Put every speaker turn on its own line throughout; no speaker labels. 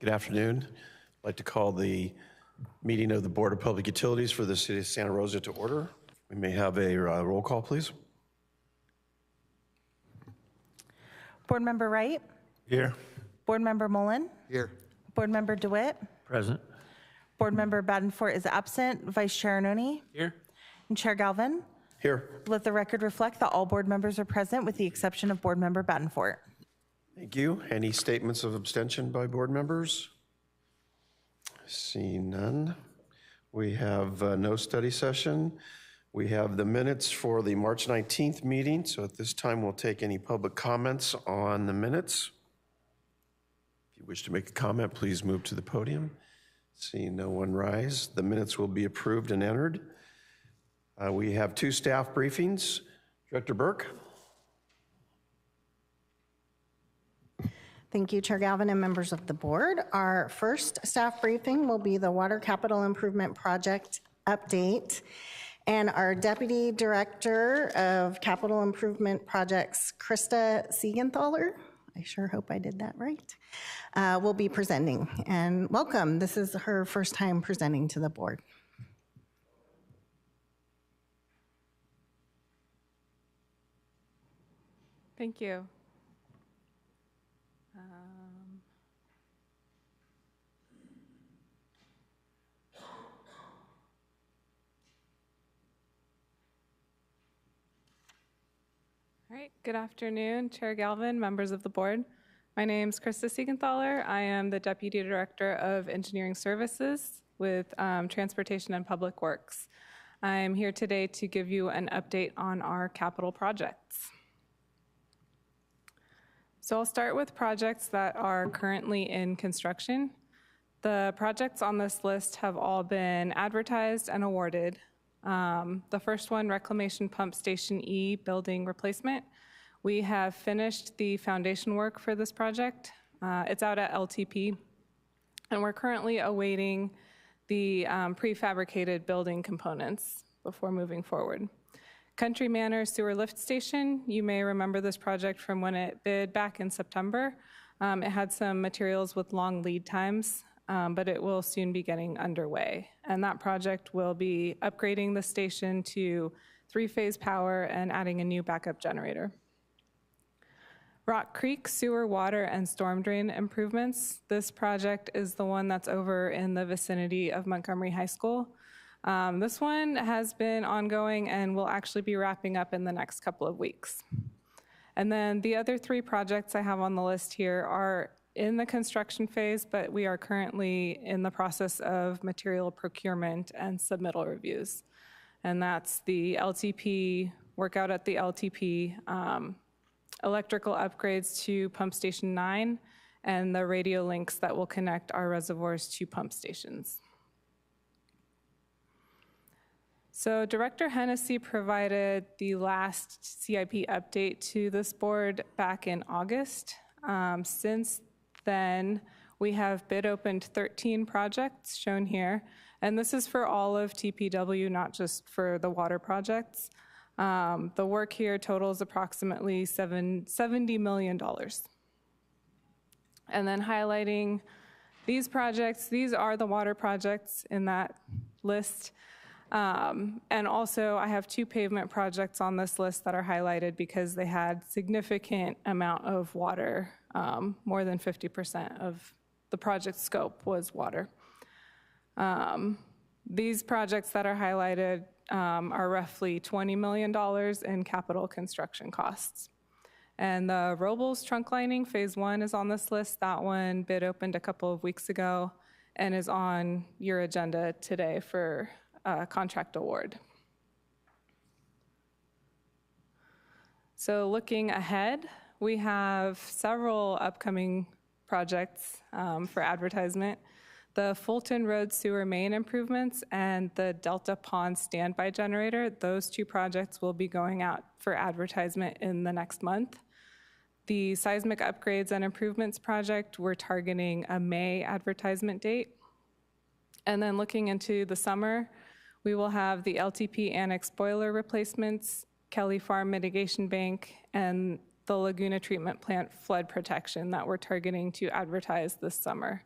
Good afternoon. I'd like to call the meeting of the Board of Public Utilities for the City of Santa Rosa to order. We may have a roll call, please.
Board Member Wright?
Here.
Board Member Mullen?
Here.
Board Member DeWitt?
Present.
Board Member Badenfort is absent. Vice Chair Arnone?
Here.
And Chair Galvin?
Here.
Let the record reflect that all board members are present with the exception of Board Member Badenfort.
Thank you. Any statements of abstention by board members? Seeing none. We have no study session. We have the minutes for the March 19th meeting. So at this time, we'll take any public comments on the minutes. If you wish to make a comment, please move to the podium. Seeing no one rise, the minutes will be approved and entered. We have two staff briefings. Director Burke.
Thank you, Chair Galvin and members of the board. Our first staff briefing will be the Water Capital Improvement Project update. And our Deputy Director of Capital Improvement Projects, Krista Siegenthaler, I sure hope I did that right, will be presenting. And welcome, this is her first time presenting to the board.
Thank you. All right, good afternoon, Chair Galvin, members of the board. My name is Krista Siegenthaler. I am the Deputy Director of Engineering Services with Transportation and Public Works. I'm here today to give you an update on our capital projects. So I'll start with projects that are currently in construction. The projects on this list have all been advertised and awarded. The first one, Reclamation Pump Station E building replacement. We have finished the foundation work for this project. It's out at LTP, and we're currently awaiting the prefabricated building components before moving forward. Country Manor Sewer Lift Station, you may remember this project from when it bid back in September. It had some materials with long lead times, but it will soon be getting underway. And that project will be upgrading the station to 3-phase power and adding a new backup generator. Rock Creek Sewer, Water, and Storm Drain Improvements. This project is the one that's over in the vicinity of Montgomery High School. This one has been ongoing and will actually be wrapping up in the next couple of weeks. And then the other 3 projects I have on the list here are in the construction phase, but we are currently in the process of material procurement and submittal reviews. And that's the LTP, workout at the LTP, electrical upgrades to Pump Station 9, and the radio links that will connect our reservoirs to pump stations. So Director Hennessy provided the last CIP update to this board back in August. Since then, we have bid opened 13 projects shown here, and this is for all of TPW, not just for the water projects. The work here totals approximately $70 million. And then highlighting these projects, these are the water projects in that list. And also I have 2 pavement projects on this list that are highlighted because they had significant amount of water. More than 50% of the project scope was water. These projects that are highlighted are roughly $20 million in capital construction costs. And the Robles trunk lining, phase 1 is on this list. That one bid opened a couple of weeks ago and is on your agenda today for contract award. So looking ahead, we have several upcoming projects for advertisement. The Fulton Road sewer main improvements and the Delta Pond standby generator, those 2 projects will be going out for advertisement in the next month. The seismic upgrades and improvements project, we're targeting a May advertisement date. And then looking into the summer, we will have the LTP annex boiler replacements, Kelly Farm mitigation bank, and the Laguna treatment plant flood protection that we're targeting to advertise this summer.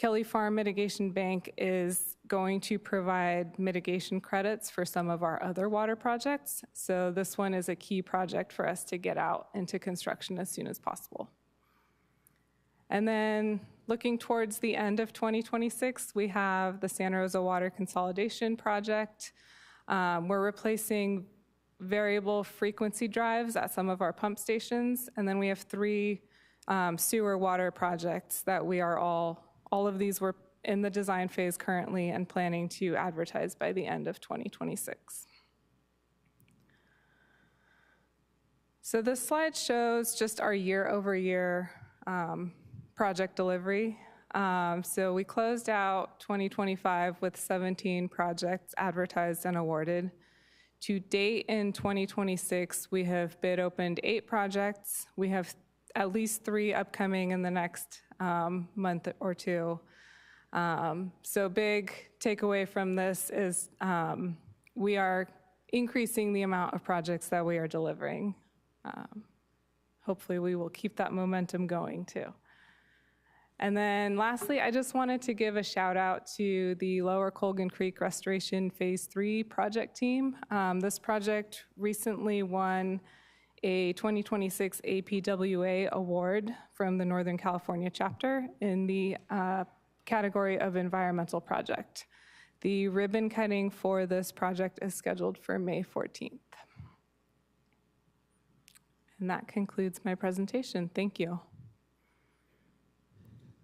Kelly Farm Mitigation Bank is going to provide mitigation credits for some of our other water projects. So this one is a key project for us to get out into construction as soon as possible. And then looking towards the end of 2026, we have the Santa Rosa Water Consolidation Project. We're replacing variable frequency drives at some of our pump stations. And then we have 3 sewer water projects that we are all of these were in the design phase currently and planning to advertise by the end of 2026. So this slide shows just our year-over-year project delivery. So we closed out 2025 with 17 projects advertised and awarded. To date in 2026, we have bid opened 8 projects. We have at least 3 upcoming in the next month or 2. So big takeaway from this is we are increasing the amount of projects that we are delivering. Hopefully we will keep that momentum going too. And then lastly, I just wanted to give a shout out to the Lower Colgan Creek Restoration Phase 3 project team. This project recently won a 2026 APWA award from the Northern California chapter in the category of environmental project. The ribbon cutting for this project is scheduled for May 14th. And that concludes my presentation. Thank you.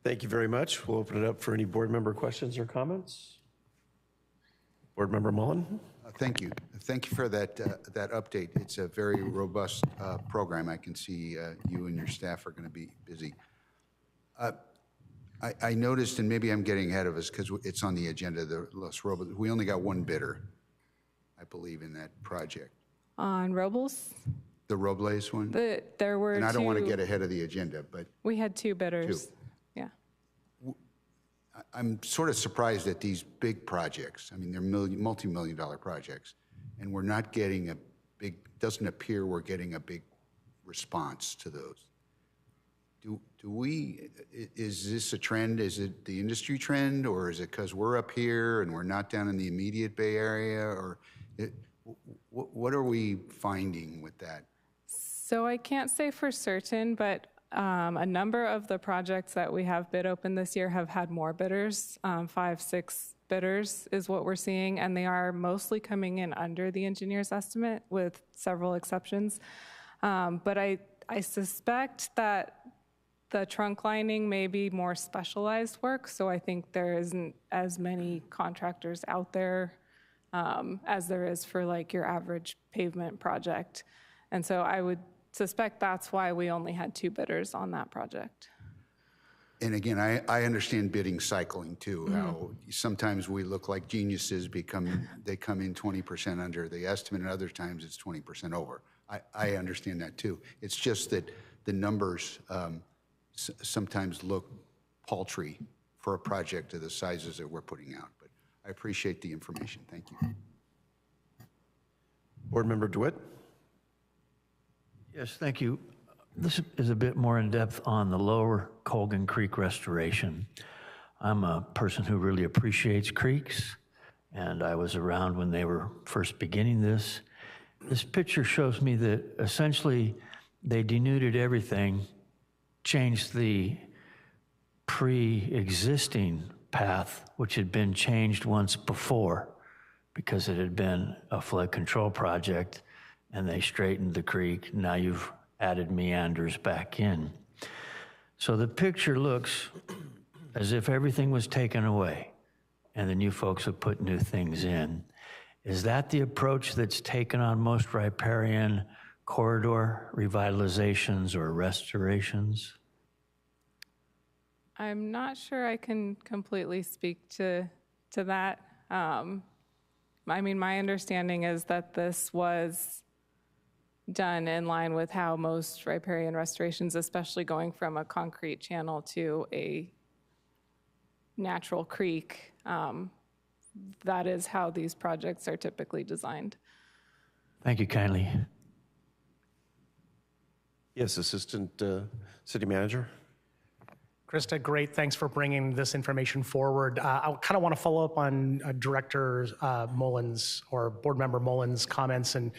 Thank you very much. We'll open it up for any board member questions or comments. Board Member Mullen?
Thank you. Thank you for that update. It's a very robust program. I can see you and your staff are going to be busy. I noticed, and maybe I'm getting ahead of us because it's on the agenda, the Los Robles. We only got 1 bidder, I believe, in that project.
On Robles?
The Robles one?
There were
And I don't want to
2
get ahead of the agenda, but
We had 2 bidders.
2.
Yeah.
I'm sort of surprised at these big projects. I mean, they're multi-million-dollar projects, and we're not getting doesn't appear we're getting a big response to those. Is this a trend? Is it the industry trend, or is it because we're up here and we're not down in the immediate Bay Area, or what are we finding with that?
So I can't say for certain, but a number of the projects that we have bid open this year have had more bidders. 5, 6 bidders is what we're seeing, and they are mostly coming in under the engineer's estimate with several exceptions. But I suspect that the trunk lining may be more specialized work, so I think there isn't as many contractors out there as there is for like your average pavement project. And so I would suspect that's why we only had 2 bidders on that project.
And again, I understand bidding cycling too, how sometimes we look like geniuses, they come in 20% under the estimate, and other times it's 20% over. I understand that too. It's just that the numbers sometimes look paltry for a project of the sizes that we're putting out. But I appreciate the information. Thank you.
Board Member DeWitt?
Yes, thank you. This is a bit more in depth on the Lower Colgan Creek restoration. I'm a person who really appreciates creeks, and I was around when they were first beginning this. This picture shows me that essentially they denuded everything, changed the pre-existing path, which had been changed once before because it had been a flood control project, and they straightened the creek. Now you've added meanders back in. So the picture looks as if everything was taken away and the new folks have put new things in. Is that the approach that's taken on most riparian corridor revitalizations or restorations?
I'm not sure I can completely speak to that. I mean, my understanding is that this was done in line with how most riparian restorations, especially going from a concrete channel to a natural creek, that is how these projects are typically designed.
Thank you kindly.
Yes, Assistant City Manager.
Krista, great. Thanks for bringing this information forward. I kind of want to follow up on Director Mullins or Board Member Mullins' comments. And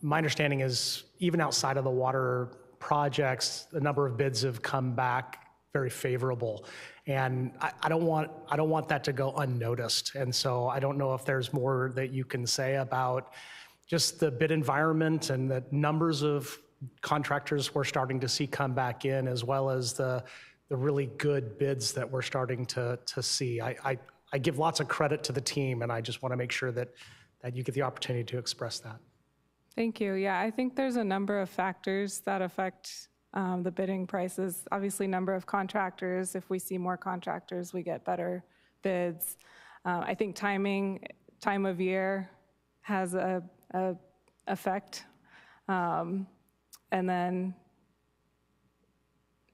my understanding is even outside of the water projects, a number of bids have come back very favorable. And I don't want that to go unnoticed. And so I don't know if there's more that you can say about just the bid environment and the numbers of contractors we're starting to see come back in, as well as the really good bids that we're starting to see. I give lots of credit to the team, and I just want to make sure that you get the opportunity to express that.
Thank you. Yeah, I think there's a number of factors that affect the bidding prices. Obviously, number of contractors. If we see more contractors, we get better bids. I think time of year has a effect. And then,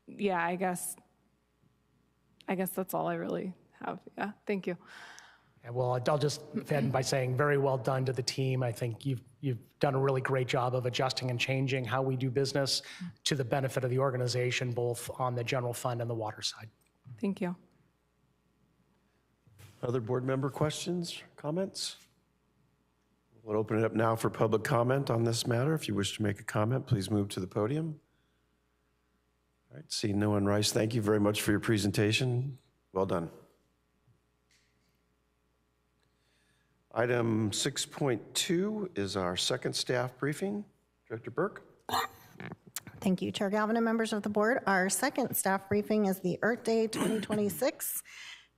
yeah, I guess that's all I really have. Yeah, thank you.
Yeah, well, I'll just end by saying very well done to the team. I think you've done a really great job of adjusting and changing how we do business to the benefit of the organization, both on the general fund and the water side.
Thank you.
Other board member questions, comments? We'll open it up now for public comment on this matter. If you wish to make a comment, please move to the podium. All right, seeing no one rise, thank you very much for your presentation. Well done. Item 6.2 is our second staff briefing. Director Burke.
Thank you, Chair Galvin and members of the board. Our second staff briefing is the Earth Day 2026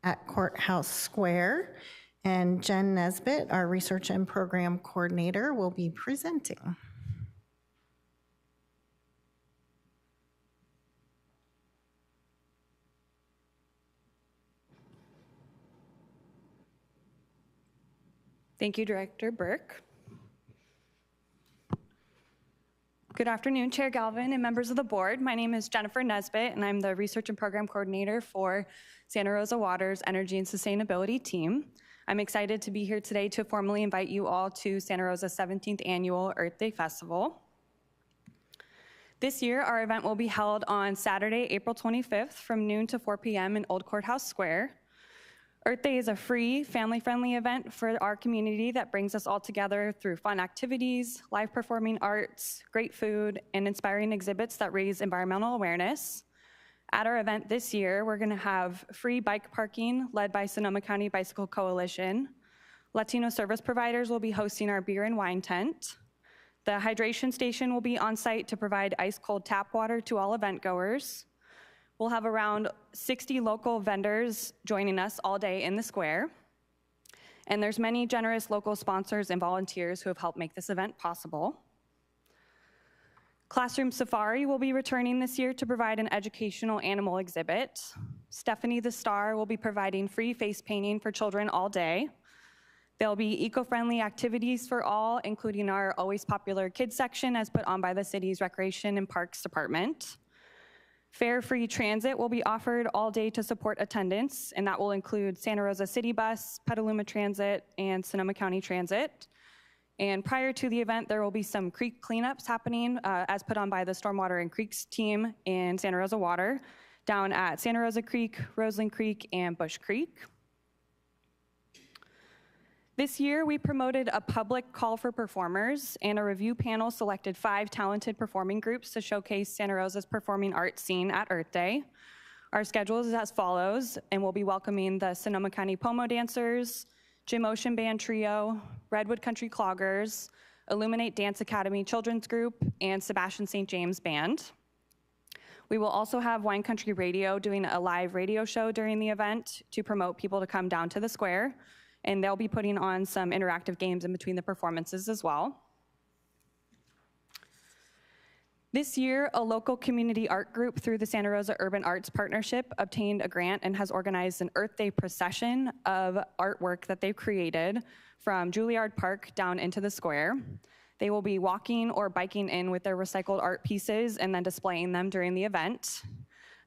at Courthouse Square. And Jen Nesbitt, our research and program coordinator, will be presenting.
Thank you, Director Burke. Good afternoon, Chair Galvin and members of the board. My name is Jennifer Nesbitt, and I'm the Research and Program Coordinator for Santa Rosa Water's Energy and Sustainability team. I'm excited to be here today to formally invite you all to Santa Rosa's 17th Annual Earth Day Festival. This year, our event will be held on Saturday, April 25th from noon to 4 p.m. in Old Courthouse Square. Earth Day is a free, family-friendly event for our community that brings us all together through fun activities, live performing arts, great food, and inspiring exhibits that raise environmental awareness. At our event this year, we're gonna have free bike parking led by Sonoma County Bicycle Coalition. Latino service providers will be hosting our beer and wine tent. The hydration station will be on site to provide ice-cold tap water to all event goers. We'll have around 60 local vendors joining us all day in the square. And there's many generous local sponsors and volunteers who have helped make this event possible. Classroom Safari will be returning this year to provide an educational animal exhibit. Stephanie the Star will be providing free face painting for children all day. There'll be eco-friendly activities for all, including our always popular kids section as put on by the city's Recreation and Parks Department. Fare-free transit will be offered all day to support attendance, and that will include Santa Rosa City Bus, Petaluma Transit, and Sonoma County Transit. And prior to the event, there will be some creek cleanups happening as put on by the Stormwater and Creeks team in Santa Rosa Water, down at Santa Rosa Creek, Roseland Creek, and Bush Creek. This year, we promoted a public call for performers, and a review panel selected 5 talented performing groups to showcase Santa Rosa's performing arts scene at Earth Day. Our schedule is as follows, and we'll be welcoming the Sonoma County Pomo Dancers, Jim Ocean Band Trio, Redwood Country Cloggers, Illuminate Dance Academy Children's Group, and Sebastian St. James Band. We will also have Wine Country Radio doing a live radio show during the event to promote people to come down to the square. And they'll be putting on some interactive games in between the performances as well. This year, a local community art group through the Santa Rosa Urban Arts Partnership obtained a grant and has organized an Earth Day procession of artwork that they've created from Juilliard Park down into the square. They will be walking or biking in with their recycled art pieces and then displaying them during the event.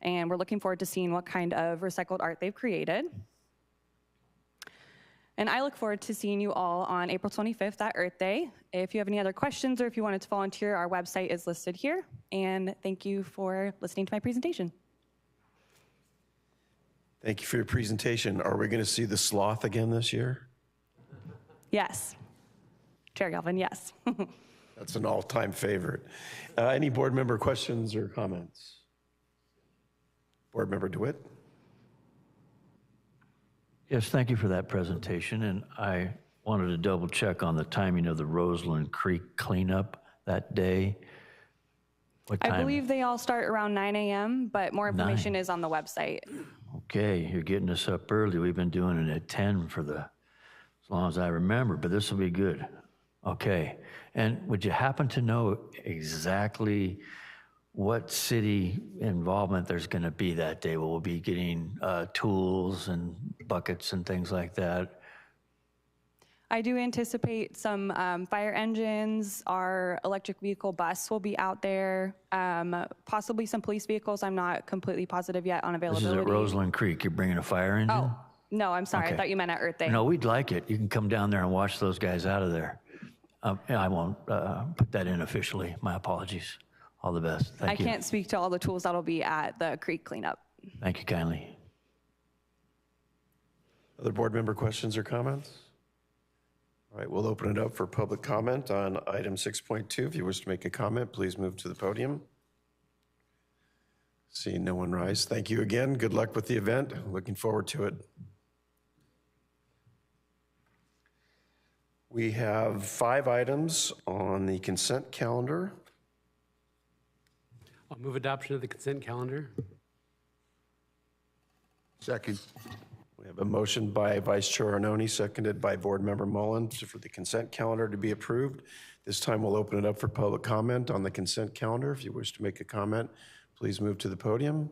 And we're looking forward to seeing what kind of recycled art they've created. And I look forward to seeing you all on April 25th at Earth Day. If you have any other questions or if you wanted to volunteer, our website is listed here. And thank you for listening to my presentation.
Thank you for your presentation. Are we going to see the sloth again this year?
Yes. Chair Galvin, yes.
That's an all-time favorite. Any board member questions or comments? Board Member DeWitt?
Yes, thank you for that presentation. And I wanted to double check on the timing of the Roseland Creek cleanup that day. What time?
I believe they all start around 9 a.m., but more information is on the website.
Okay, you're getting us up early. We've been doing it at 10 as long as I remember, but this will be good. Okay, and would you happen to know exactly what city involvement there's going to be that day? Will we be getting tools and buckets and things like that?
I do anticipate some fire engines. Our electric vehicle bus will be out there. Possibly some police vehicles. I'm not completely positive yet on
This
availability.
is at Roseland Creek. You're bringing a fire engine?
Oh, no, I'm sorry.
Okay.
I thought you meant at Earth Day.
No, we'd like it. You can come down there and watch those guys out of there. I won't put that in officially. My apologies. All the best. Thank you.
I can't speak to all the tools that'll be at the creek cleanup.
Thank you kindly.
Other board member questions or comments? All right, we'll open it up for public comment on item 6.2. If you wish to make a comment, please move to the podium. Seeing no one rise. Thank you again. Good luck with the event. Looking forward to it. We have 5 items on the consent calendar.
I'll move adoption of the consent calendar.
Second.
We have a motion by Vice Chair Arnone, seconded by Board Member Mullen for the consent calendar to be approved. This time we'll open it up for public comment on the consent calendar. If you wish to make a comment, please move to the podium.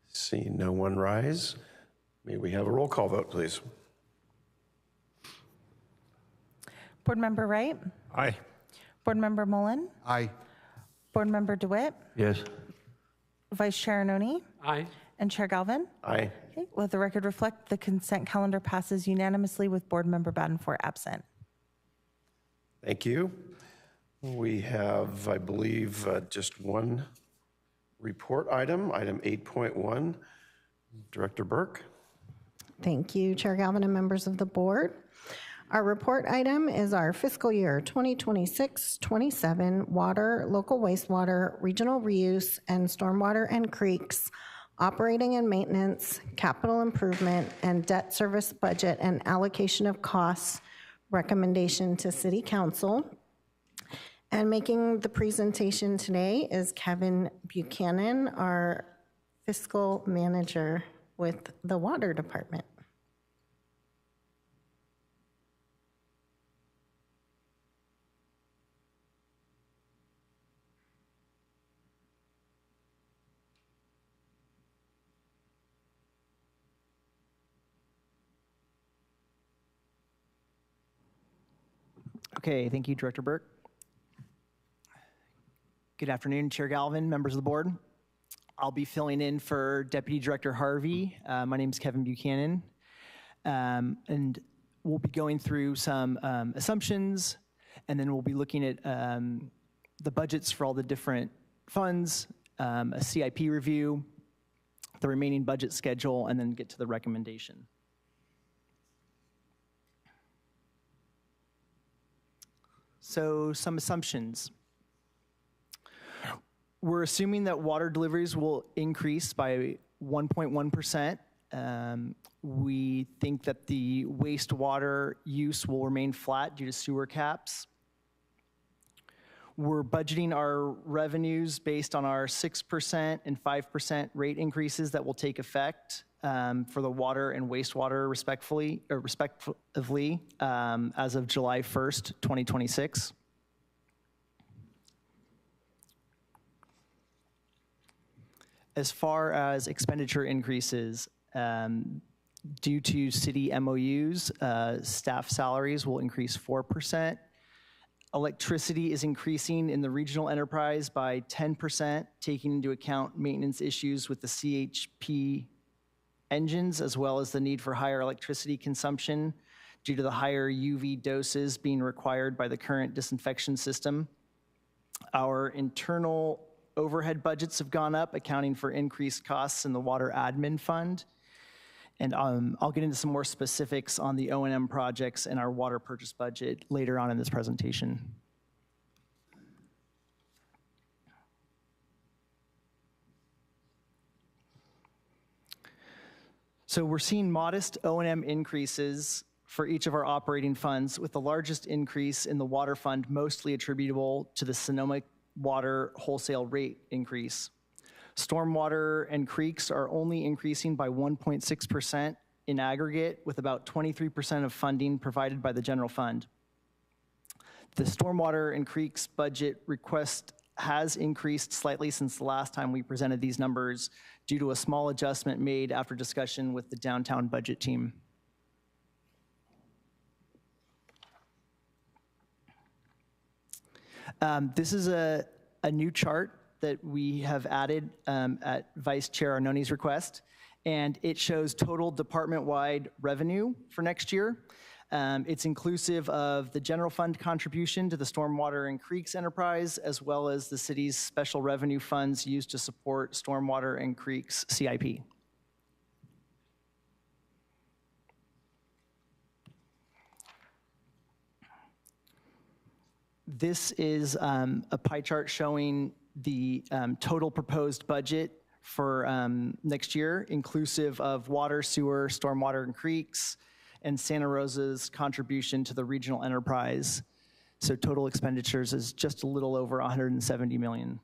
Seeing no one rise, may we have a roll call vote, please?
Board Member Wright?
Aye.
Board Member Mullen?
Aye.
Board Member DeWitt?
Yes?
Vice Chair Arnone?
Aye.
And Chair Galvin?
Aye.
Okay, let the record reflect the consent calendar passes unanimously with Board Member Badenford absent.
Thank you. We have, I believe, just one report item, item 8.1. Director Burke.
Thank you, Chair Galvin and members of the board. Our report item is our fiscal year 2026-27 water, local wastewater, regional reuse, and stormwater and creeks, operating and maintenance, capital improvement, and debt service budget and allocation of costs recommendation to City Council. And making the presentation today is Kevin Buchanan, our fiscal manager with the Water Department.
Okay, thank you, Director Burke. Good afternoon, Chair Galvin, members of the board. I'll be filling in for Deputy Director Harvey. My name is Kevin Buchanan, and we'll be going through some assumptions, and then we'll be looking at the budgets for all the different funds, a CIP review, the remaining budget schedule, and then get to the recommendation. So some assumptions. We're assuming that water deliveries will increase by 1.1%. We think that the wastewater use will remain flat due to sewer caps. We're budgeting our revenues based on our 6% and 5% rate increases that will take effect for the water and wastewater respectively as of July 1st, 2026. As far as expenditure increases, due to city MOUs, staff salaries will increase 4%. Electricity is increasing in the regional enterprise by 10%, taking into account maintenance issues with the CHP engines, as well as the need for higher electricity consumption due to the higher UV doses being required by the current disinfection system. Our internal overhead budgets have gone up, accounting for increased costs in the water admin fund. And I'll get into some more specifics on the O&M projects and our water purchase budget later on in this presentation. So we're seeing modest O&M increases for each of our operating funds, with the largest increase in the water fund mostly attributable to the Sonoma water wholesale rate increase. Stormwater and creeks are only increasing by 1.6% in aggregate, with about 23% of funding provided by the general fund. The stormwater and creeks budget request has increased slightly since the last time we presented these numbers due to a small adjustment made after discussion with the downtown budget team. This is a new chart that we have added at Vice Chair Arnoni's request, and it shows total department-wide revenue for next year. It's inclusive of the general fund contribution to the Stormwater and Creeks enterprise, as well as the city's special revenue funds used to support Stormwater and Creeks CIP. This is a pie chart showing the total proposed budget for next year, inclusive of water, sewer, stormwater, and creeks, and Santa Rosa's contribution to the regional enterprise. So total expenditures is just a little over $170 million.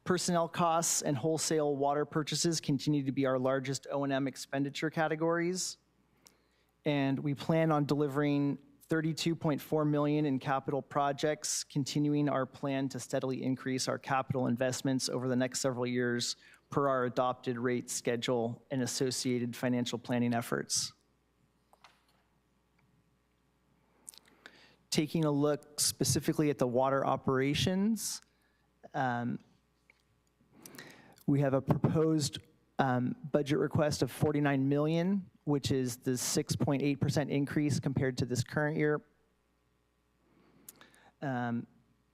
Personnel costs and wholesale water purchases continue to be our largest O&M expenditure categories. And we plan on delivering $32.4 million in capital projects, continuing our plan to steadily increase our capital investments over the next several years per our adopted rate schedule and associated financial planning efforts. Taking a look specifically at the water operations, we have a proposed budget request of $49 million, which is the 6.8% increase compared to this current year.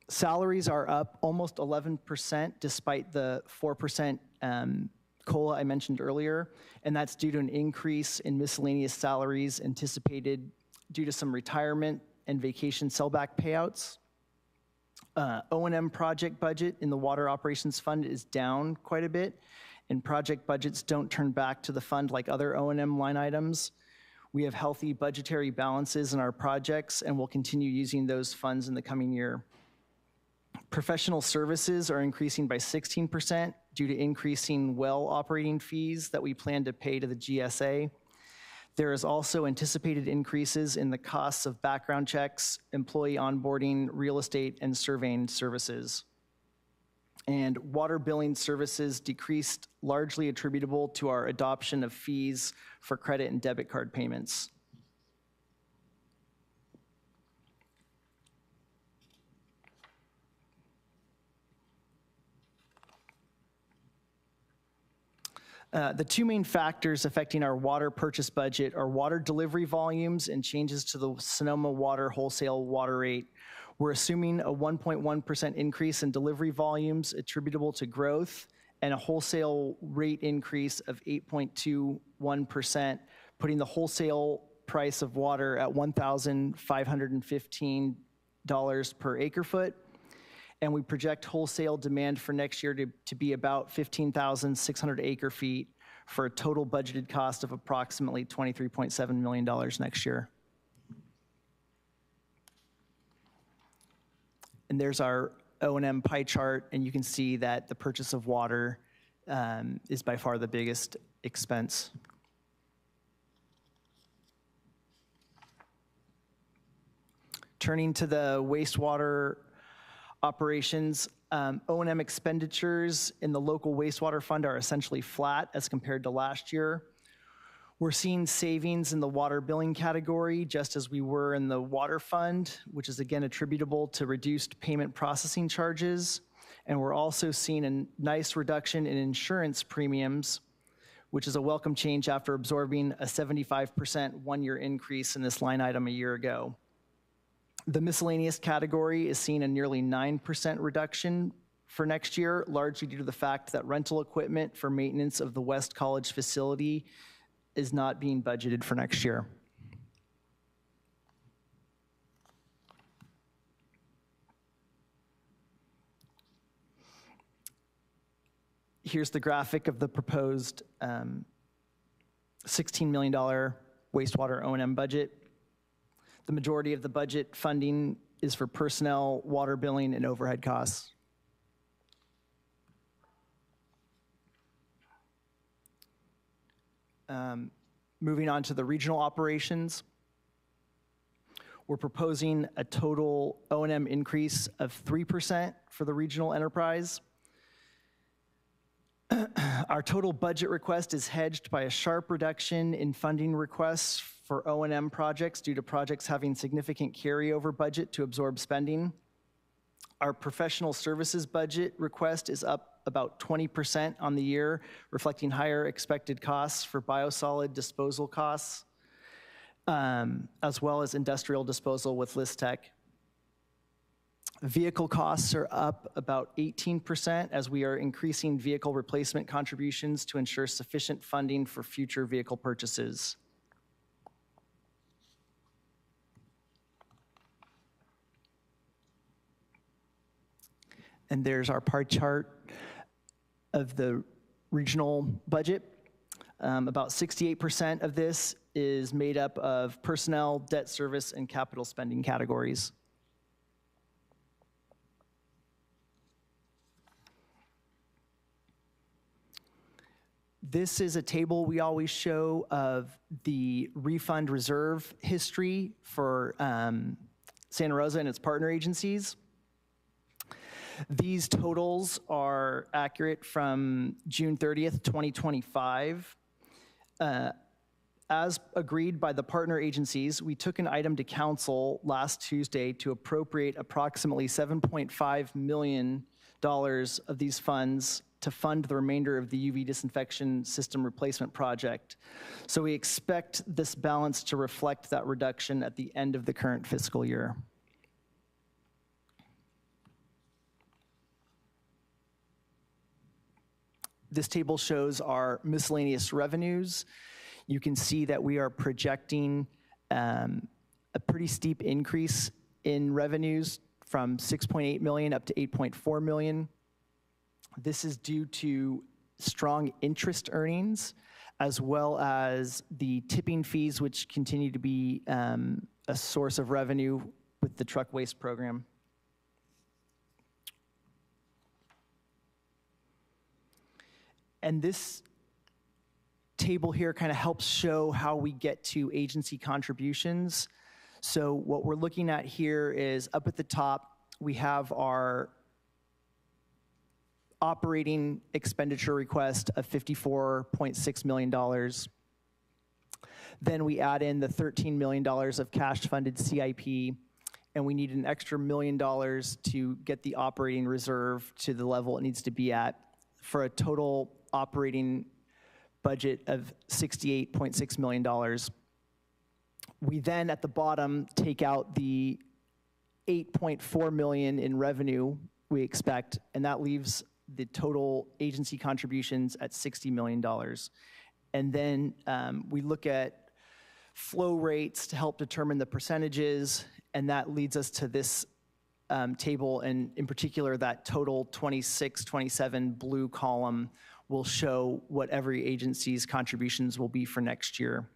Salaries are up almost 11% despite the 4% COLA I mentioned earlier, and that's due to an increase in miscellaneous salaries anticipated due to some retirement and vacation sellback payouts. O&M project budget in the Water Operations Fund is down quite a bit, and project budgets don't turn back to the fund like other O&M line items. We have healthy budgetary balances in our projects, and we'll continue using those funds in the coming year. Professional services are increasing by 16% due to increasing well operating fees that we plan to pay to the GSA. There is also anticipated increases in the costs of background checks, employee onboarding, real estate, and surveying services. And water billing services decreased, largely attributable to our adoption of fees for credit and debit card payments. The two main factors affecting our water purchase budget are water delivery volumes and changes to the Sonoma water wholesale water rate. We're assuming a 1.1% increase in delivery volumes attributable to growth and a wholesale rate increase of 8.21%, putting the wholesale price of water at $1,515 per acre foot. And we project wholesale demand for next year to be about 15,600 acre feet for a total budgeted cost of approximately $23.7 million next year. And there's our O&M pie chart, and you can see that the purchase of water is by far the biggest expense. Turning to the wastewater operations, O&M expenditures in the local wastewater fund are essentially flat as compared to last year. We're seeing savings in the water billing category, just as we were in the water fund, which is again attributable to reduced payment processing charges. And we're also seeing a nice reduction in insurance premiums, which is a welcome change after absorbing a 75% one-year increase in this line item a year ago. The miscellaneous category is seeing a nearly 9% reduction for next year, largely due to the fact that rental equipment for maintenance of the West College facility is not being budgeted for next year. Here's the graphic of the proposed $16 million wastewater O&M budget. The majority of the budget funding is for personnel, water billing, and overhead costs. Moving on to the regional operations, we're proposing a total O&M increase of 3% for the regional enterprise. Our total budget request is hedged by a sharp reduction in funding requests for O&M projects due to projects having significant carryover budget to absorb spending. Our professional services budget request is up about 20% on the year, reflecting higher expected costs for biosolid disposal costs, as well as industrial disposal with Listec. Vehicle costs are up about 18% as we are increasing vehicle replacement contributions to ensure sufficient funding for future vehicle purchases. And there's our pie chart of the regional budget. About 68% of this is made up of personnel, debt service, and capital spending categories. This is a table we always show of the refund reserve history for Santa Rosa and its partner agencies. These totals are accurate from June 30th, 2025. As agreed by the partner agencies, we took an item to council last Tuesday to appropriate approximately $7.5 million of these funds to fund the remainder of the UV disinfection system replacement project. So we expect this balance to reflect that reduction at the end of the current fiscal year. This table shows our miscellaneous revenues. You can see that we are projecting a pretty steep increase in revenues from 6.8 million up to 8.4 million. This is due to strong interest earnings, as well as the tipping fees, which continue to be a source of revenue with the truck waste program. And this table here kind of helps show how we get to agency contributions. So what we're looking at here is up at the top, we have our operating expenditure request of $54.6 million. Then we add in the $13 million of cash funded CIP, and we need an extra $1 million to get the operating reserve to the level it needs to be at for a total operating budget of $68.6 million. We then at the bottom take out the $8.4 million in revenue we expect, and that leaves the total agency contributions at $60 million. And then we look at flow rates to help determine the percentages, and that leads us to this table, and in particular that total 26, 27 blue column will show what every agency's contributions will be for next year.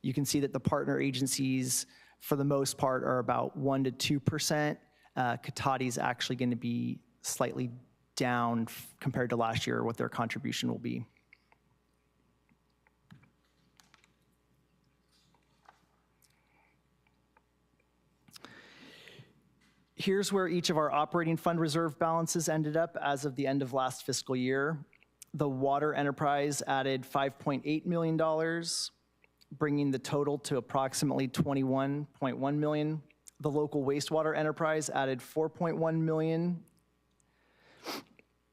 You can see that the partner agencies, for the most part, are about 1% to 2%. Katati is actually going to be slightly down compared to last year, what their contribution will be. Here's where each of our operating fund reserve balances ended up as of the end of last fiscal year. The water enterprise added $5.8 million, bringing the total to approximately $21.1 million. The local wastewater enterprise added $4.1 million,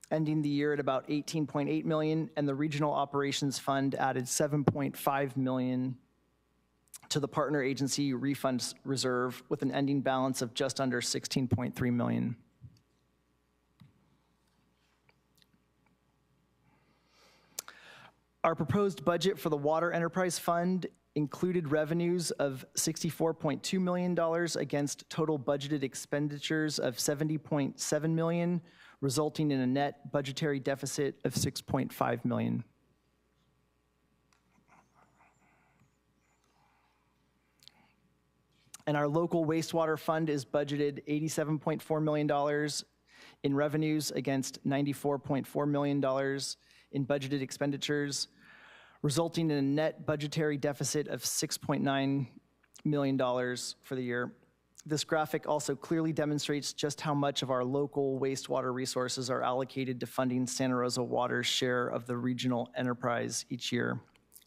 ending the year at about $18.8 million, and the regional operations fund added $7.5 million to the partner agency refunds reserve with an ending balance of just under $16.3 million. Our proposed budget for the Water Enterprise Fund included revenues of $64.2 million against total budgeted expenditures of $70.7 million, resulting in a net budgetary deficit of $6.5 million. And our local wastewater fund is budgeted $87.4 million in revenues against $94.4 million in budgeted expenditures, resulting in a net budgetary deficit of $6.9 million for the year. This graphic also clearly demonstrates just how much of our local wastewater resources are allocated to funding Santa Rosa Water's share of the regional enterprise each year.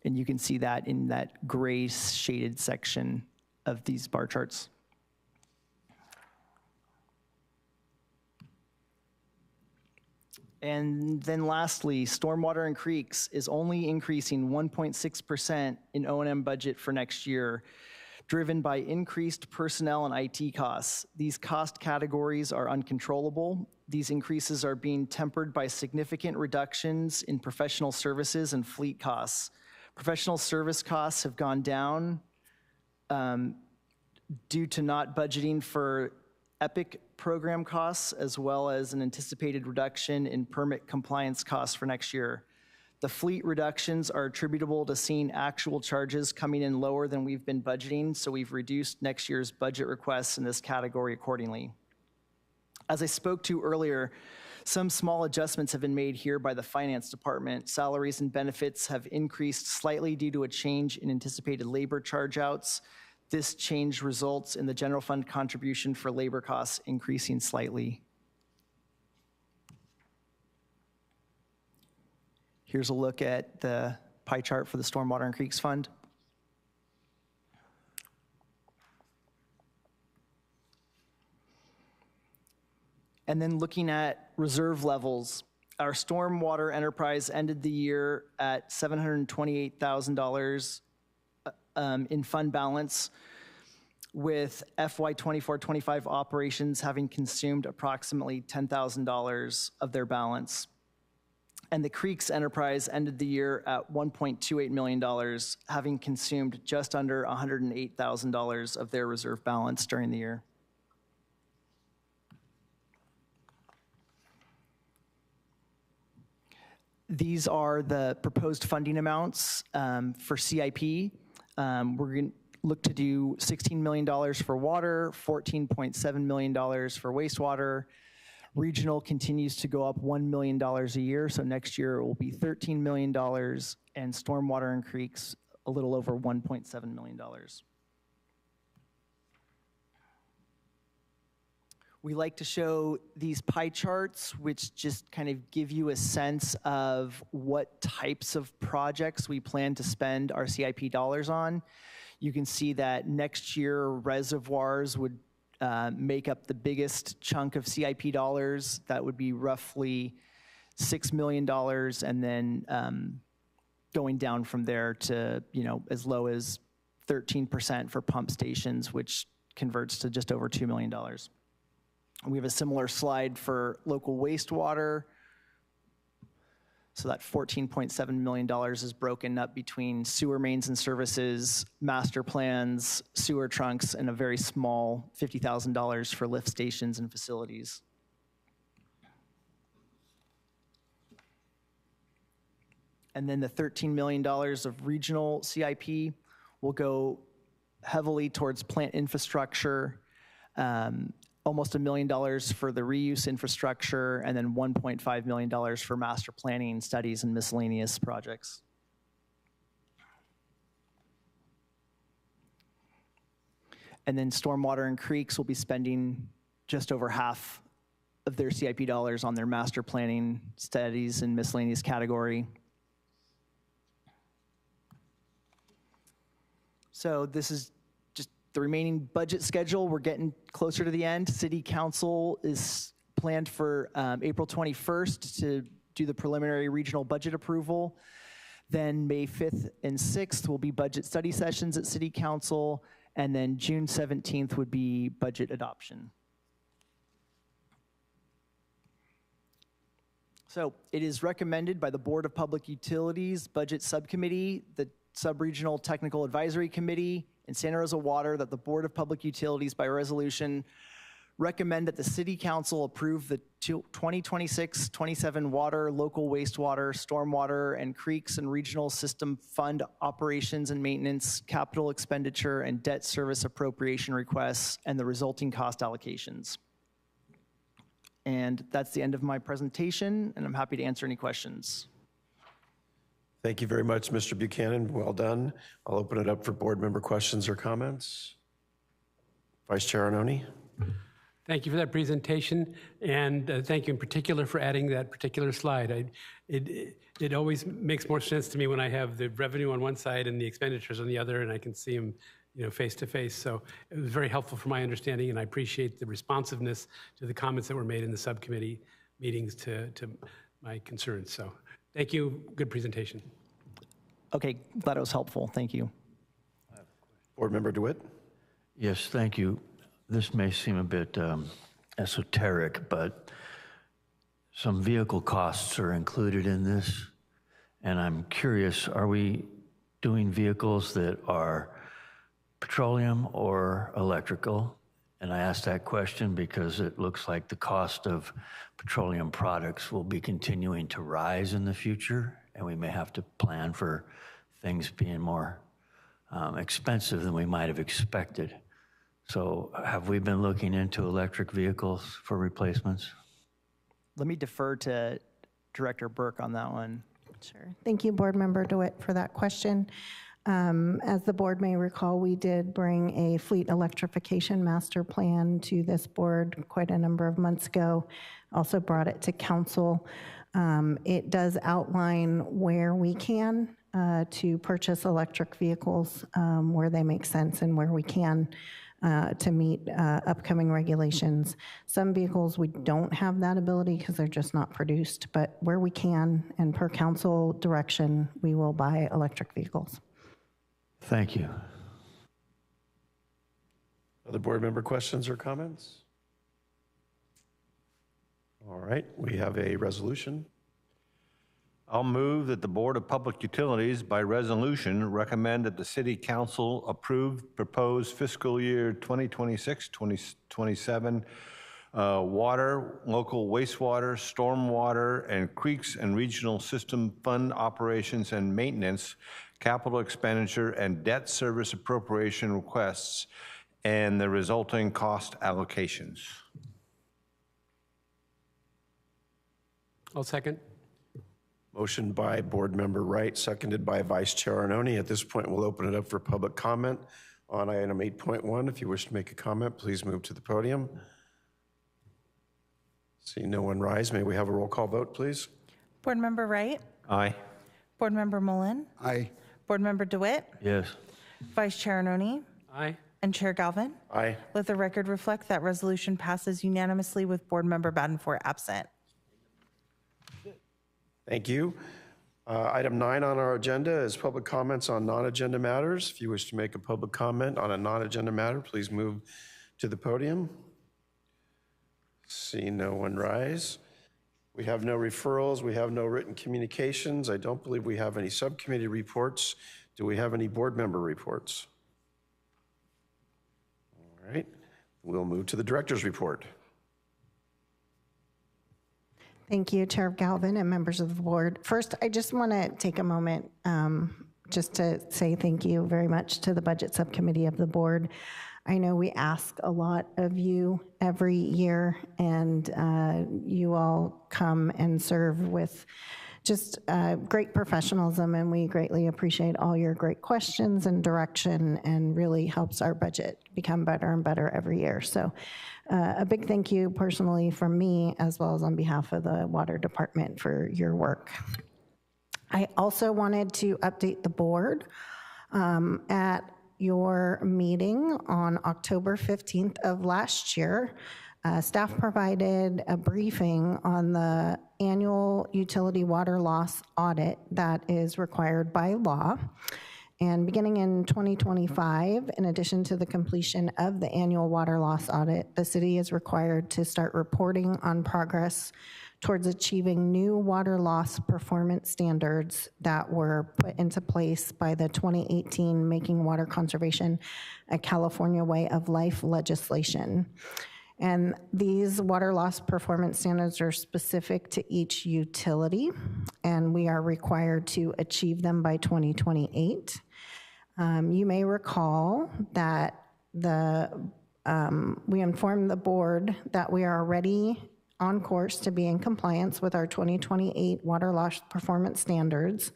And you can see that in that gray shaded section of these bar charts. And then lastly, stormwater and creeks is only increasing 1.6% in O&M budget for next year, driven by increased personnel and IT costs. These cost categories are uncontrollable. These increases are being tempered by significant reductions in professional services and fleet costs. Professional service costs have gone down due to not budgeting for EPIC program costs, as well as an anticipated reduction in permit compliance costs for next year. The fleet reductions are attributable to seeing actual charges coming in lower than we've been budgeting, so we've reduced next year's budget requests in this category accordingly. As I spoke to earlier, some small adjustments have been made here by the finance department. Salaries and benefits have increased slightly due to a change in anticipated labor charge-outs. This change results in the general fund contribution for labor costs increasing slightly. Here's a look at the pie chart for the Stormwater and Creeks Fund. And then looking at reserve levels, our stormwater enterprise ended the year at $728,000 in fund balance, with FY 24-25 operations having consumed approximately $10,000 of their balance. And the Creeks enterprise ended the year at $1.28 million, having consumed just under $108,000 of their reserve balance during the year. These are the proposed funding amounts for CIP. We're going to look to do $16 million for water, $14.7 million for wastewater. Regional continues to go up $1 million a year, so next year it will be $13 million, and stormwater and creeks a little over $1.7 million. We like to show these pie charts, which just kind of give you a sense of what types of projects we plan to spend our CIP dollars on. You can see that next year reservoirs would make up the biggest chunk of CIP dollars. That would be roughly $6 million, and then going down from there to as low as 13% for pump stations, which converts to just over $2 million. We have a similar slide for local wastewater. So that $14.7 million is broken up between sewer mains and services, master plans, sewer trunks, and a very small $50,000 for lift stations and facilities. And then the $13 million of regional CIP will go heavily towards plant infrastructure, almost $1 million for the reuse infrastructure, and then $1.5 million for master planning studies and miscellaneous projects. And then stormwater and creeks will be spending just over half of their CIP dollars on their master planning studies and miscellaneous category. So this is the remaining budget schedule. We're getting closer to the end. City Council is planned for April 21st to do the preliminary regional budget approval. Then May 5th and 6th will be budget study sessions at City Council, and then June 17th would be budget adoption. So it is recommended by the Board of Public Utilities Budget Subcommittee, the Subregional Technical Advisory Committee, and Santa Rosa Water that the Board of Public Utilities by resolution recommend that the City Council approve the 2026-27 water, local wastewater, stormwater, and creeks and regional system fund operations and maintenance, capital expenditure, and debt service appropriation requests, and the resulting cost allocations. And that's the end of my presentation, and I'm happy to answer any questions.
Thank you very much, Mr. Buchanan. Well done. I'll open it up for board member questions or comments. Vice Chair Arnone.
Thank you for that presentation, and thank you in particular for adding that particular slide. It always makes more sense to me when I have the revenue on one side and the expenditures on the other, and I can see them, face to face. So it was very helpful for my understanding, and I appreciate the responsiveness to the comments that were made in the subcommittee meetings to my concerns. So thank you. Good presentation.
Okay, glad it was helpful. Thank you.
Board Member DeWitt.
Yes, thank you. This may seem a bit esoteric, but some vehicle costs are included in this. And I'm curious, are we doing vehicles that are petroleum or electrical? And I ask that question because it looks like the cost of petroleum products will be continuing to rise in the future, and we may have to plan for things being more expensive than we might have expected. So have we been looking into electric vehicles for replacements?
Let me defer to Director Burke on that one.
Sure. Thank you, Board Member DeWitt, for that question. As the board may recall, we did bring a fleet electrification master plan to this board quite a number of months ago. Also brought it to council. It does outline where we can to purchase electric vehicles, where they make sense and where we can to meet upcoming regulations. Some vehicles we don't have that ability because they're just not produced, but where we can and per council direction, we will buy electric vehicles.
Thank you.
Other board member questions or comments? All right, we have a resolution.
I'll move that the Board of Public Utilities, by resolution, recommend that the City Council approve proposed fiscal year 2026-2027 water, local wastewater, stormwater, and creeks and regional system fund operations and maintenance, capital expenditure, and debt service appropriation requests, and the resulting cost allocations.
I'll second.
Motion by Board Member Wright, seconded by Vice Chair Arnone. At this point, we'll open it up for public comment on item 8.1. If you wish to make a comment, please move to the podium. See no one rise. May we have a roll call vote, please?
Board Member Wright?
Aye.
Board Member Mullen?
Aye.
Board Member DeWitt?
Yes.
Vice Chair Arnone?
Aye.
And Chair Galvin?
Aye.
Let the record reflect that resolution passes unanimously with Board Member Badenford absent.
Thank you. Item 9 on our agenda is public comments on non-agenda matters. If you wish to make a public comment on a non-agenda matter, please move to the podium. See no one rise. We have no referrals. We have no written communications. I don't believe we have any subcommittee reports. Do we have any board member reports? All right. We'll move to the director's report.
Thank you, Chair Galvin and members of the board. First, I just want to take a moment just to say thank you very much to the Budget Subcommittee of the board. I know we ask a lot of you every year, and you all come and serve with just great professionalism, and we greatly appreciate all your great questions and direction, and really helps our budget become better and better every year. So a big thank you personally from me, as well as on behalf of the Water Department, for your work. I also wanted to update the board at your meeting on October 15th of last year. Staff provided a briefing on the annual utility water loss audit that is required by law. And beginning in 2025, in addition to the completion of the annual water loss audit, the city is required to start reporting on progress towards achieving new water loss performance standards that were put into place by the 2018 Making Water Conservation a California Way of Life legislation. And these water loss performance standards are specific to each utility, and we are required to achieve them by 2028. You may recall that we informed the board that we are already on course to be in compliance with our 2028 water loss performance standards,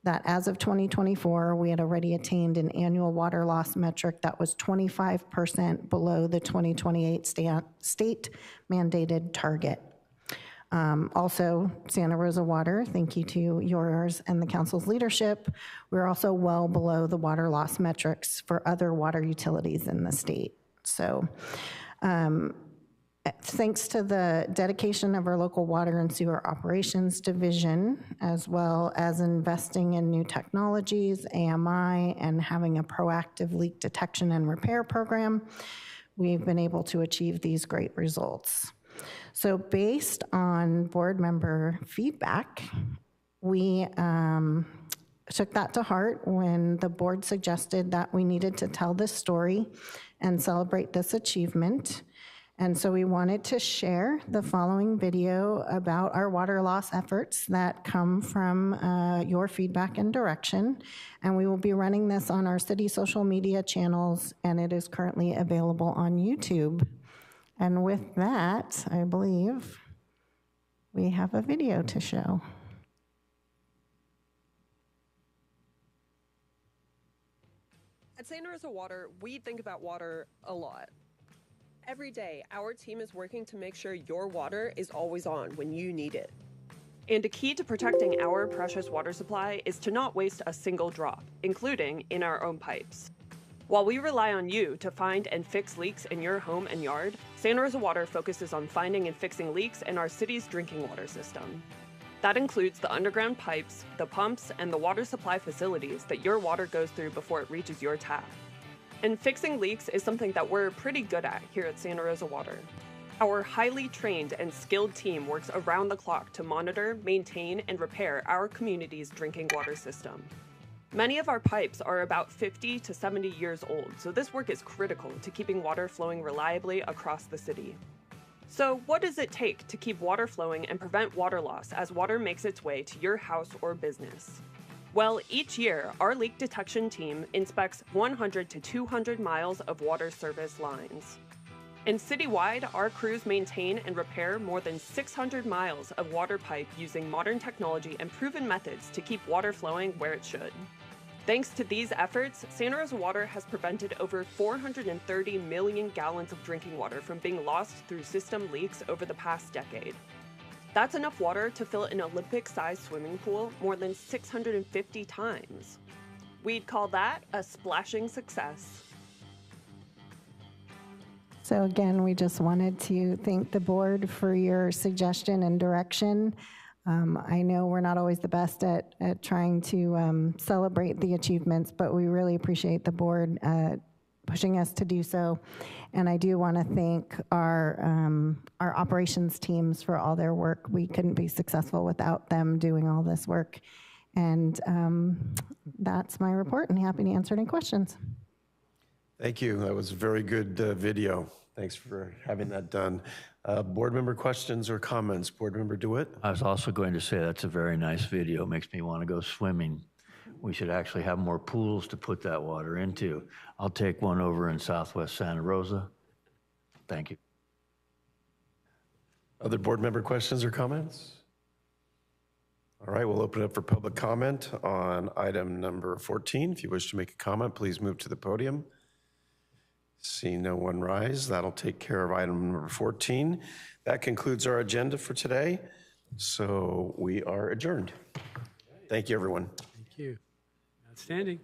that as of 2024, we had already attained an annual water loss metric that was 25% below the 2028 state mandated target. Also, Santa Rosa Water, thank you to yours and the council's leadership, we're also well below the water loss metrics for other water utilities in the state. So, thanks to the dedication of our local water and sewer operations division, as well as investing in new technologies, AMI, and having a proactive leak detection and repair program, we've been able to achieve these great results. So based on board member feedback, we took that to heart when the board suggested that we needed to tell this story and celebrate this achievement. And so we wanted to share the following video about our water loss efforts that come from your feedback and direction. And we will be running this on our city social media channels, and it is currently available on YouTube. And with that, I believe we have a video to show.
At Santa Rosa Water, we think about water a lot. Every day, our team is working to make sure your water is always on when you need it. And a key to protecting our precious water supply is to not waste a single drop, including in our own pipes. While we rely on you to find and fix leaks in your home and yard, Santa Rosa Water focuses on finding and fixing leaks in our city's drinking water system. That includes the underground pipes, the pumps, and the water supply facilities that your water goes through before it reaches your tap. And fixing leaks is something that we're pretty good at here at Santa Rosa Water. Our highly trained and skilled team works around the clock to monitor, maintain, and repair our community's drinking water system. Many of our pipes are about 50 to 70 years old, so this work is critical to keeping water flowing reliably across the city. So what does it take to keep water flowing and prevent water loss as water makes its way to your house or business? Well, each year, our leak detection team inspects 100 to 200 miles of water service lines. And citywide, our crews maintain and repair more than 600 miles of water pipe using modern technology and proven methods to keep water flowing where it should. Thanks to these efforts, Santa Rosa Water has prevented over 430 million gallons of drinking water from being lost through system leaks over the past decade. That's enough water to fill an Olympic-sized swimming pool more than 650 times. We'd call that a splashing success.
So again, we just wanted to thank the board for your suggestion and direction. I know we're not always the best at trying to celebrate the achievements, but we really appreciate the board pushing us to do so. And I do want to thank our operations teams for all their work. We couldn't be successful without them doing all this work. And that's my report, and happy to answer any questions.
Thank you. That was a very good video. Thanks for having that done. Board member questions or comments? Board member DeWitt?
I was also going to say that's a very nice video. Makes me want to go swimming. We should actually have more pools to put that water into. I'll take one over in Southwest Santa Rosa. Thank you.
Other board member questions or comments? All right, we'll open it up for public comment on item number 14. If you wish to make a comment, please move to the podium. See no one rise. That'll take care of item number 14. That concludes our agenda for today. So we are adjourned. Thank you, everyone.
Thank you. Outstanding.